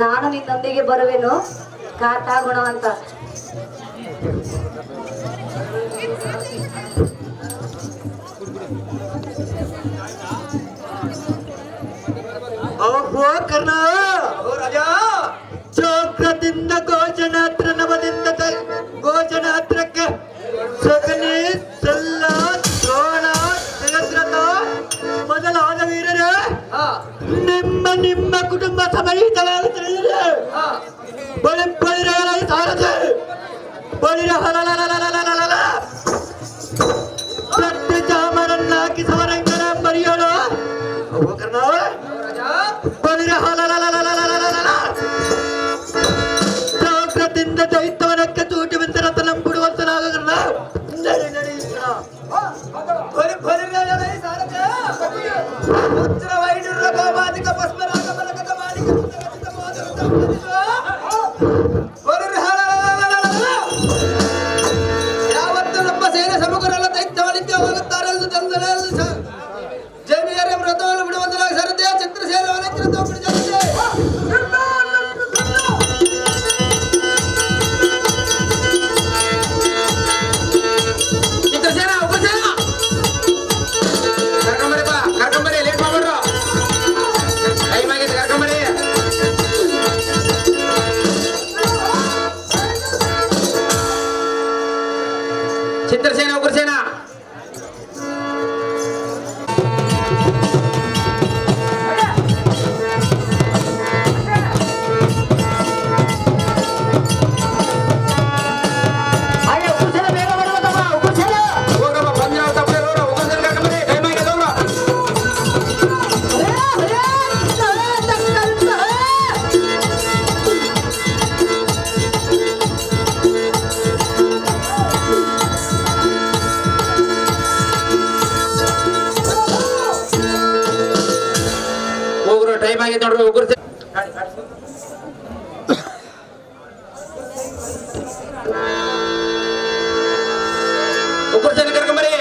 ನಾನು ನಿನ್ನೊಂದಿಗೆ ಬರುವೆನು ಕಾಟ ಗುಣವಂತ. ಕರ್ಣ ರಾಜ ಚೋಕ್ರದಿಂದ ಗೋಚನಾತ್ರ ನವದಿಂದ ಗೋಚನಾತ್ರಕ್ಕೆ ಸಗನಿ ಸಲ್ಲ ದ್ರೋಣ ಜಗದ್ರಥ ಮೊದಲಾದ ವೀರರೇ ನಿಮ್ಮ ಕುಟುಂಬ ಸಮೇತವಾಗಿ ತಿಳಿದಿದೆ. ಬಳಿರ ಸಾರದೆ ಬಳಿರ ಸತ್ಯ ಚಾಮರನ್ನಾಕಿ ಸಮರಂಗನ ಬರೆಯೋಣ ಕರ್ಣ ಬಳಿರ ಜಾಗ್ರತೆಯಿಂದ ದೈತ್ಯವನಕ್ಕೆ ತೂಟಿ ಬಿದ್ದ ನಂಬಿಡುವಂತನಾಗಲ್ಲ. ಯಾವತ್ತು ನಮ್ಮ ಸೇನೆ ಸಮುಖರೆಲ್ಲ ದೈತ್ಯವನಿಗೆ ಹೋಗುತ್ತಾರೆ ಎಂದು ತಂದರೆ ಜೈಮಿಯರ ವ್ರತವನ್ನು ಬಿಡುವಂತನಾಗಿ ಸರದೆ ಚಿತ್ರಸೇನೆ ಅವನಕ್ಕಿಂತ ಬಿಡಿಸಲಿದೆ. ಚಿತ್ರಸೇನ ಉಗ್ರಸೇನ ಟೈಮ್ ಆಗಿ ನೋಡ್ರಿ ಉಗುರ್ಸೆ ಉಗುರ್ಸೇನ ಕರ್ಕೊಂಬರಿ.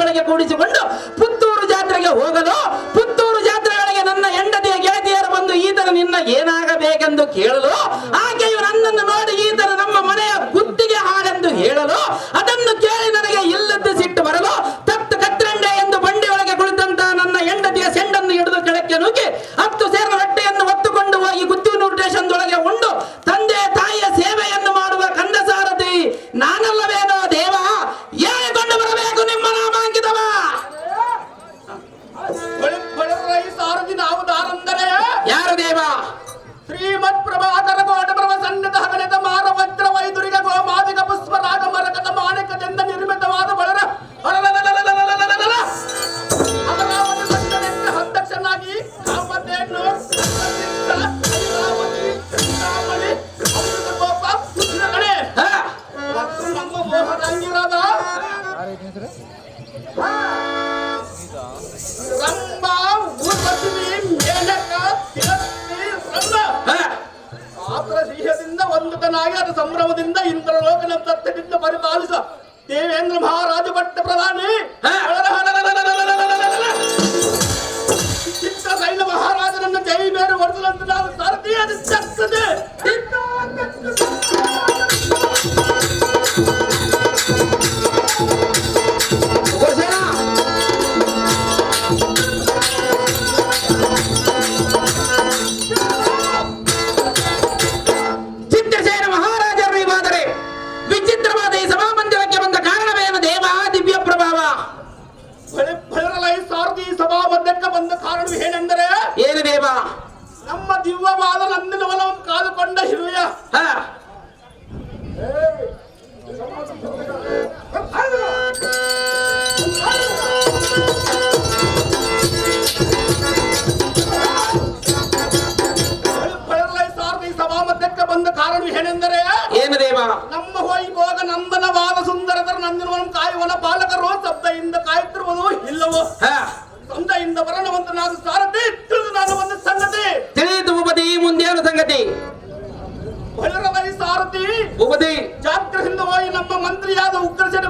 ಬಂಡಿಯೊಳಗೆ ಕೂಡಿಸಿಕೊಂಡು ಪುತ್ತೂರು ಜಾತ್ರೆಗೆ ಹೋಗಲು ಪುತ್ತೂರು ಜಾತ್ರೆಗಳಿಗೆ ನನ್ನ ಹೆಂಡತಿಯ ಗೆಳತಿಯರು ಬಂದು ಈತನ ನಿನ್ನ ಏನಾಗಬೇಕೆಂದು ಕೇಳಲು ಆಕೆಯು ನನ್ನನ್ನು ನೋಡಿ ಈತನ ನಮ್ಮ ಮನೆಯ ಗುತ್ತಿಗೆ ಹಾಳೆಂದು ಹೇಳಲು ಅದನ್ನು ಕೇಳಿ ನನಗೆ ಇಲ್ಲದ್ದು ಸಿಟ್ಟು ಬರಲು ತತ್ತು ಕತ್ರಂಡೆ ಎಂದು ಬಂಡಿಯೊಳಗೆ ಕುಳಿತಂತ ನನ್ನ ಹೆಂಡತಿಯ ಸೆಂಡನ್ನು ಹಿಡಿದು ಕೆಳಕ್ಕೆ ನುಗ್ಗಿ 10 ಸೇರಿನ ರೊಟ್ಟೆಯನ್ನು ಹೊತ್ತುಕೊಂಡು ಹೋಗಿ ಗುತ್ತಿನೂರು ಸ್ಟೇಷನ್ದೊಳಗೆ ಉಂಡು ತಂದೆ ತಾಯಿಯ ಸೇವೆಯನ್ನು ಮಾಡುವ ಕಂದಸಾರಥಿ ನಾನಲ್ಲವೇನೋ ದೇವ ಹೇಳಿಕೊಂಡು ಬರಬೇಕು ನಿಮ್ಮ ನಾಮಾಂಕಿತವ. ಸಾರಥಿ ನಾವು ದಾರಂದರೆ ಯಾರು ದೇವ? ಶ್ರೀಮತ್ ಪ್ರಭಾಕರ ಕೋಟ ಪ್ರಭ ಸನ್ನತ ಹಗಲಿತ ಮಾರ ವಜ್ರ ವೈದುರಿಗ ಗೋಮಾದಿಕ ಪುಷ್ಪ ರಾಗ ಮರಕದ ಮಾಣಿಕದಿಂದ ನಿರ್ಮಿತವಾದ ಬಳರ ಅಮರಾವತಿ ಸಂಘಕ್ಕೆ ಅಧ್ಯಕ್ಷನಾಗಿ ಕಾಮಧೇನು ಗೋಪ ಕೃಷ್ಣಗಣೆ ಮತ್ತು ನಮ್ಮ ಮೋಹನಾಂಗಿರಾದ ರಂಭಾ ಊರ್ವಶಿನಿ ಮೇನಕ ತಿರಸ್ಕಿ ರಂಭ ಆತರ ಸಿಂಹದಿಂದ ವಂದಿತನಾಗಿ ಅದು ಸಂಭ್ರಮದಿಂದ ಇಂದ್ರ ಲೋಕನ ತತ್ವದಿಂದ ಪರಿಪಾಲಿಸ ದೇವೇಂದ್ರ ಮಹಾರಾಜ ಭಟ್ಟ ಪ್ರಧಾನಿ ಚಿತ್ರಸೈಲ ಮಹಾರಾಜನನ್ನು ಜೈ ಬೇರೆ ಹೊಡೆದಂತೆ ನಾವು ಸಾರಥಿ ಅದು ಚಕ್ರದೆ ಚಿತ್ರಸೇನ ಮಹಾರಾಜರು ಇವಾದರೆ ವಿಚಿತ್ರವಾದ ಈ ಸಭಾಮಂದಿರಕ್ಕೆ ಬಂದ ಕಾರಣವೇನು ದೇವ? ದಿವ್ಯ ಪ್ರಭಾವ ಫಲರಲೈ ಸಾರಥಿ ಸಭಾ ಮಧ್ಯಕ್ಕೆ ಬಂದ ಕಾರಣವು ಏನೆಂದರೆ ಏನು ದೇವ? ನಮ್ಮ ದಿವ್ಯವಾದ ನಂದಿನ ವಲವನ್ನು ಕಾದುಕೊಂಡ ಹಿರಿಯ ಸಾರಥಿ ಸಭಾ ಮಧ್ಯಕ್ಕೆ ಬಂದ ಕಾರಣ ಏನೆಂದರೆ ಏನು ದೇವ? ನಮ್ಮ ವೈಭೋಗ ನಂದನವಾದ ಸುಂದರತರ ನಂದಿನವನ್ನು ಕಾಯುವನ ಬಾಲಕರು ಶಬ್ದದಿಂದ ಕಾಯುತ್ತಿರುವುದು ಇಲ್ಲವೋ ಸಂದೆಯಿಂದ ವರ್ಣವಂತನಾದ ಸಾರಥಿ ತಿಳಿದು ನಾನು ಒಂದು ಸಂಗತಿ ತಿಳಿಯಿತು ಭೂಪತಿ. ಮುಂದೇನು ಸಂಗತಿ? ಭೈರವೈ ಸಾರಥಿ ಭೂಪತಿ ಜಾತ್ರೆಯಿಂದ ಹೋಗಿ ನಮ್ಮ ಮಂತ್ರಿಯಾದ ಉಗ್ರಸೇನ